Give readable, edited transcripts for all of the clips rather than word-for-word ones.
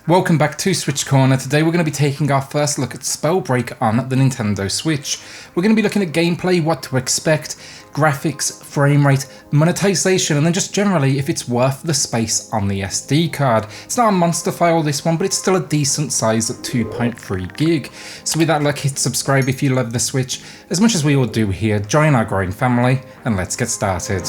Welcome back to SwitchCorner. Today we're going to be taking our first look at Spellbreak on the Nintendo Switch. We're going to be looking at gameplay, what to expect, graphics, frame rate, monetization, and then just generally if it's worth the space on the SD card. It's not a monster file this one, but it's still a decent size at 2.3 gig. So with that luck, hit subscribe if you love the Switch as much as we all do here. Join our growing family and let's get started.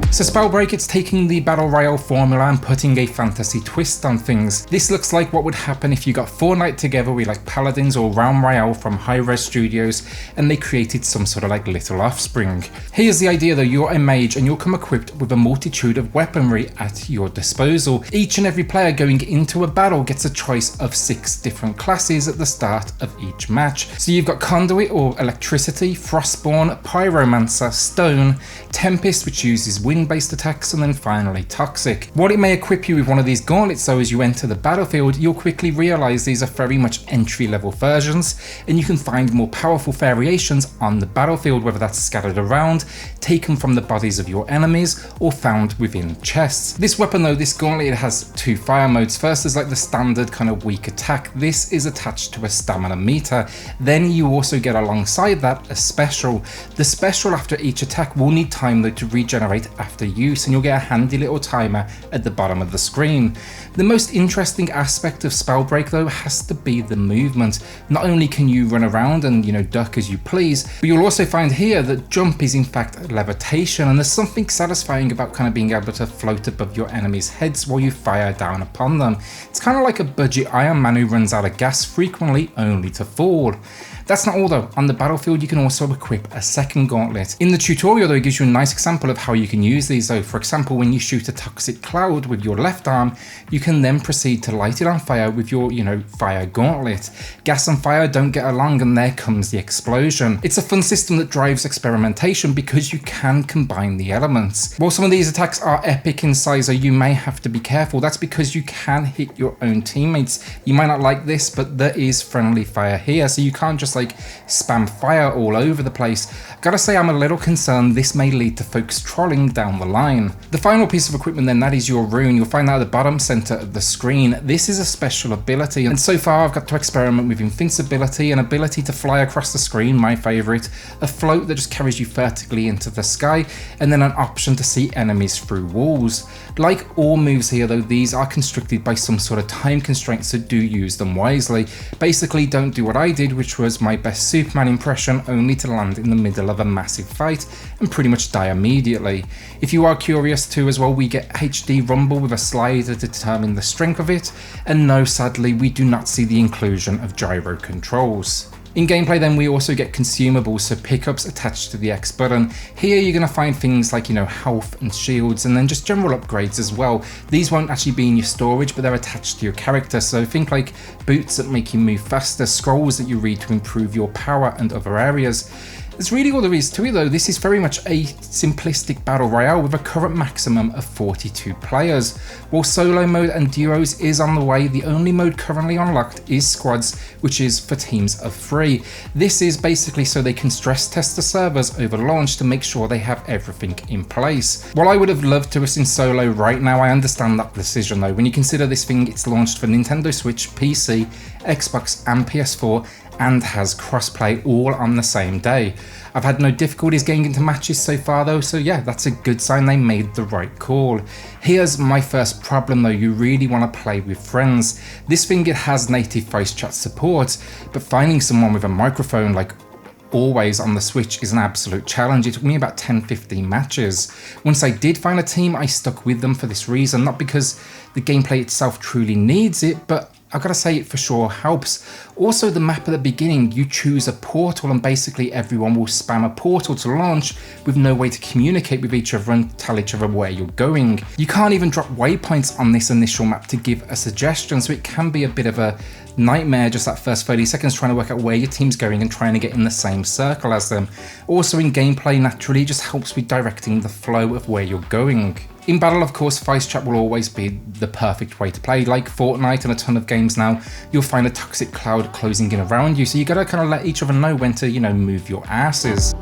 So Spellbreak, it's taking the Battle Royale formula and putting a fantasy twist on things. This looks like what would happen if you got Fortnite together with like Paladins or Realm Royale from Hi-Res Studios and they created some sort of like little offspring. Here's the idea though, you're a mage and you'll come equipped with a multitude of weaponry at your disposal. Each and every player going into a battle gets a choice of 6 different classes at the start of each match. So you've got Conduit or electricity, Frostborn, Pyromancer, Stone, Tempest which uses wind based attacks, and then finally Toxic. While it may equip you with one of these gauntlets though as you enter the battlefield, you'll quickly realise these are very much entry level versions and you can find more powerful variations on the battlefield, whether that's scattered around, taken from the bodies of your enemies, or found within chests. This weapon though, this gauntlet, it has 2 fire modes. First is like the standard kind of weak attack. This is attached to a stamina meter. Then you also get alongside that a special. The special after each attack will need time though to regenerate after use, and you'll get a handy little timer at the bottom of the screen. The most interesting aspect of Spellbreak though has to be the movement. Not only can you run around and duck as you please, but you'll also find here that jump is in fact levitation, and there's something satisfying about kind of being able to float above your enemies' heads while you fire down upon them. It's kind of like a budget Iron Man who runs out of gas frequently only to fall. That's not all though. On the battlefield you can also equip a second gauntlet. In the tutorial though, it gives you a nice example of how you can use these though. For example, when you shoot a toxic cloud with your left arm, you can then proceed to light it on fire with your, fire gauntlet. Gas and fire don't get along and there comes the explosion. It's a fun system that drives experimentation because you can combine the elements. While some of these attacks are epic in size, you may have to be careful. That's because you can hit your own teammates. You might not like this, but there is friendly fire here, so you can't just like spam fire all over the place. Gotta say, I'm a little concerned this may lead to folks trolling down the line. The final piece of equipment then, that is your rune. You'll find that at the bottom center of the screen. This is a special ability, and so far I've got to experiment with invincibility, an ability to fly across the screen, my favorite, a float that just carries you vertically into the sky, and then an option to see enemies through walls. Like all moves here though, these are constricted by some sort of time constraint, so do use them wisely. Basically don't do what I did, which was my best Superman impression, only to land in the middle of a massive fight and pretty much die immediately. If you are curious too as well, we get HD rumble with a slider to determine the strength of it, and no, sadly we do not see the inclusion of gyro controls. In gameplay then, we also get consumables, so pickups attached to the X button. Here you're going to find things like health and shields, and then just general upgrades as well. These won't actually be in your storage, but they're attached to your character, so think like boots that make you move faster, scrolls that you read to improve your power and other areas. That's really all there is to it though. This is very much a simplistic battle royale with a current maximum of 42 players. While solo mode and duos is on the way, the only mode currently unlocked is squads, which is for teams of 3. This is basically so they can stress test the servers over launch to make sure they have everything in place. While I would have loved to have seen solo right now, I understand that decision though. When you consider this thing, it's launched for Nintendo Switch, PC, Xbox and PS4, and has crossplay all on the same day. I've had no difficulties getting into matches so far though, so yeah, that's a good sign they made the right call. Here's my first problem though, you really want to play with friends. This thing, it has native voice chat support, but finding someone with a microphone like always on the Switch is an absolute challenge. It took me about 10-15 matches. Once I did find a team, I stuck with them for this reason, not because the gameplay itself truly needs it, but I've got to say it for sure helps. Also, the map at the beginning, you choose a portal and basically everyone will spam a portal to launch with no way to communicate with each other and tell each other where you're going. You can't even drop waypoints on this initial map to give a suggestion, so it can be a bit of a nightmare just that first 30 seconds trying to work out where your team's going and trying to get in the same circle as them. Also in gameplay, naturally, it just helps with directing the flow of where you're going. In battle, of course, voice chat will always be the perfect way to play. Like Fortnite and a ton of games now, you'll find a toxic cloud closing in around you, so you gotta kind of let each other know when to, move your asses.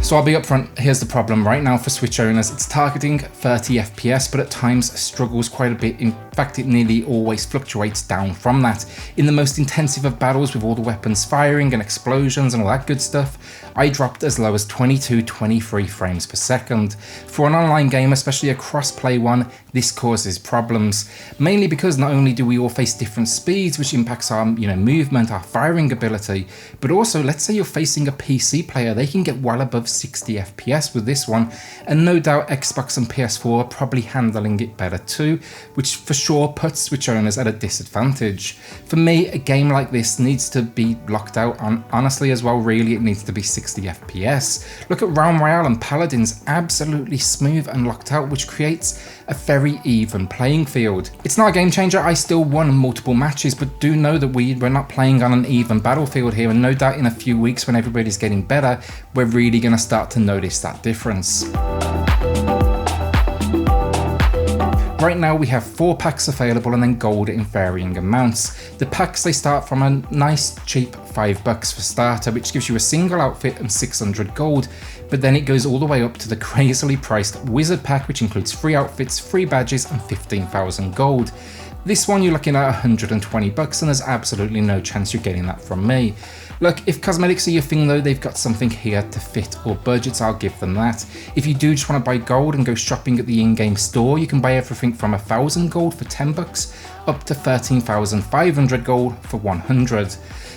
So I'll be upfront, here's the problem right now for Switch owners. It's targeting 30 FPS, but at times struggles quite a bit. In fact, it nearly always fluctuates down from that. In the most intensive of battles with all the weapons firing and explosions and all that good stuff, I dropped as low as 22-23 frames per second. For an online game, especially a cross-play one, this causes problems. Mainly because not only do we all face different speeds, which impacts our movement, our firing ability, but also let's say you're facing a PC player, they can get well above 60 FPS with this one, and no doubt Xbox and PS4 are probably handling it better too, which for sure puts Switch owners at a disadvantage. For me, a game like this needs to be locked out, and honestly as well, really it needs to be 60 FPS. Look at Royale and Paladins, absolutely smooth and locked out, which creates a very even playing field. It's not a game changer, I still won multiple matches, but do know that we're not playing on an even battlefield here, and no doubt in a few weeks when everybody's getting better, we're really going to start to notice that difference. Right now we have 4 packs available and then gold in varying amounts. The packs, they start from a nice cheap $5 for starter, which gives you a single outfit and 600 gold, but then it goes all the way up to the crazily priced wizard pack, which includes 3 outfits, 3 badges and 15,000 gold. This one you're looking at $120 and there's absolutely no chance you're getting that from me. Look, if cosmetics are your thing though, they've got something here to fit all budgets, I'll give them that. If you do just want to buy gold and go shopping at the in-game store, you can buy everything from 1,000 gold for $10 up to 13,500 gold for 100.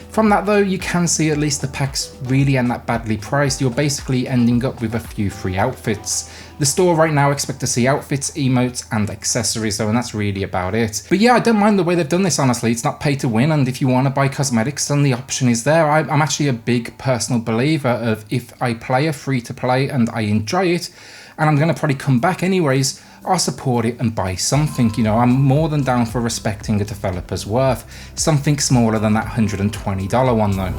From that though, you can see at least the packs really aren't that badly priced. You're basically ending up with a few free outfits. The store right now expect to see outfits, emotes and accessories though, and that's really about it. But yeah, I don't mind the way they've done this, honestly. It's not pay to win, and if you want to buy cosmetics then the option is there. I'm actually a big personal believer of if I play a free to play and I enjoy it, and I'm going to probably come back anyways, I'll support it and buy something. I'm more than down for respecting a developer's worth. Something smaller than that $120 one though.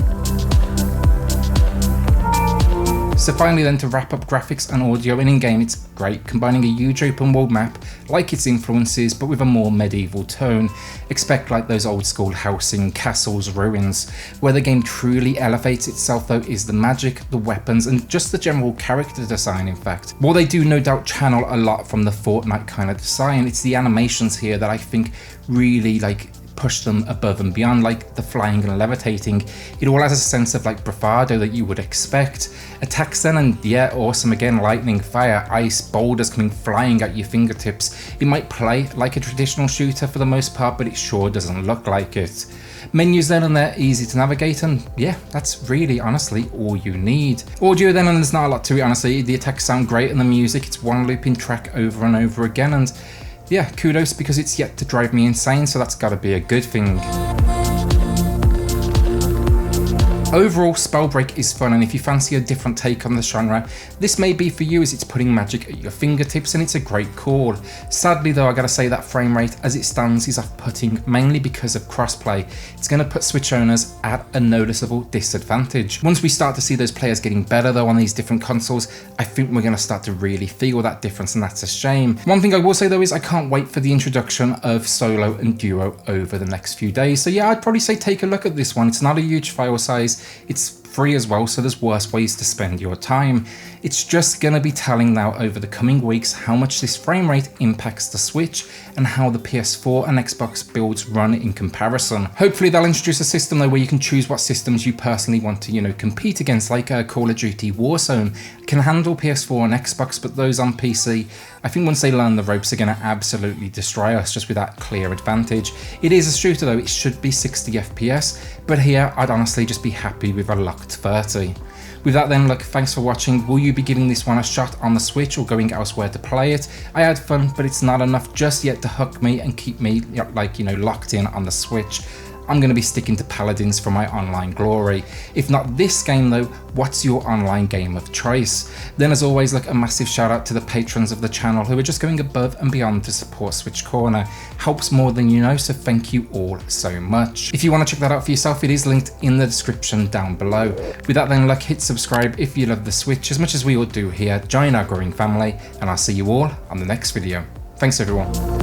So finally then, to wrap up graphics and audio, and in-game it's great, combining a huge open world map like its influences but with a more medieval tone. Expect like those old school housing, castles, ruins. Where the game truly elevates itself though is the magic, the weapons and just the general character design in fact. While they do no doubt channel a lot from the Fortnite kind of design, it's the animations here that I think really push them above and beyond, like the flying and levitating. It all has a sense of bravado that you would expect. Attacks then, and yeah, awesome again, lightning, fire, ice, boulders coming flying at your fingertips. It might play like a traditional shooter for the most part, but it sure doesn't look like it. Menus then, and they're easy to navigate, and yeah, that's really honestly all you need. Audio then, and there's not a lot to it honestly. The attacks sound great and the music, it's one looping track over and over again, and yeah, kudos because it's yet to drive me insane, so that's gotta be a good thing. Overall, Spellbreak is fun, and if you fancy a different take on the genre, this may be for you as it's putting magic at your fingertips and it's a great call. Sadly though, I gotta say that frame rate as it stands is off-putting, mainly because of crossplay. It's gonna put Switch owners at a noticeable disadvantage. Once we start to see those players getting better though on these different consoles, I think we're gonna start to really feel that difference, and that's a shame. One thing I will say though is I can't wait for the introduction of solo and duo over the next few days. So yeah, I'd probably say take a look at this one. It's not a huge file size. It's free as well, so there's worse ways to spend your time. It's just going to be telling now over the coming weeks how much this frame rate impacts the Switch and how the PS4 and Xbox builds run in comparison. Hopefully they'll introduce a system though where you can choose what systems you personally want to compete against, like Call of Duty Warzone can handle PS4 and Xbox, but those on PC, I think once they learn the ropes are going to absolutely destroy us just with that clear advantage. It is a shooter though, it should be 60 FPS, but here I'd honestly just be happy with a locked 30. With that then, look, thanks for watching. Will you be giving this one a shot on the Switch or going elsewhere to play it? I had fun, but it's not enough just yet to hook me and keep me locked in on the Switch. I'm going to be sticking to Paladins for my online glory. If not this game though, what's your online game of choice? Then as always, look, a massive shout out to the patrons of the channel who are just going above and beyond to support SwitchCorner. Helps more than you know, so thank you all so much. If you want to check that out for yourself, it is linked in the description down below. With that then, look, hit subscribe if you love the Switch as much as we all do here. Join our growing family, and I'll see you all on the next video. Thanks everyone.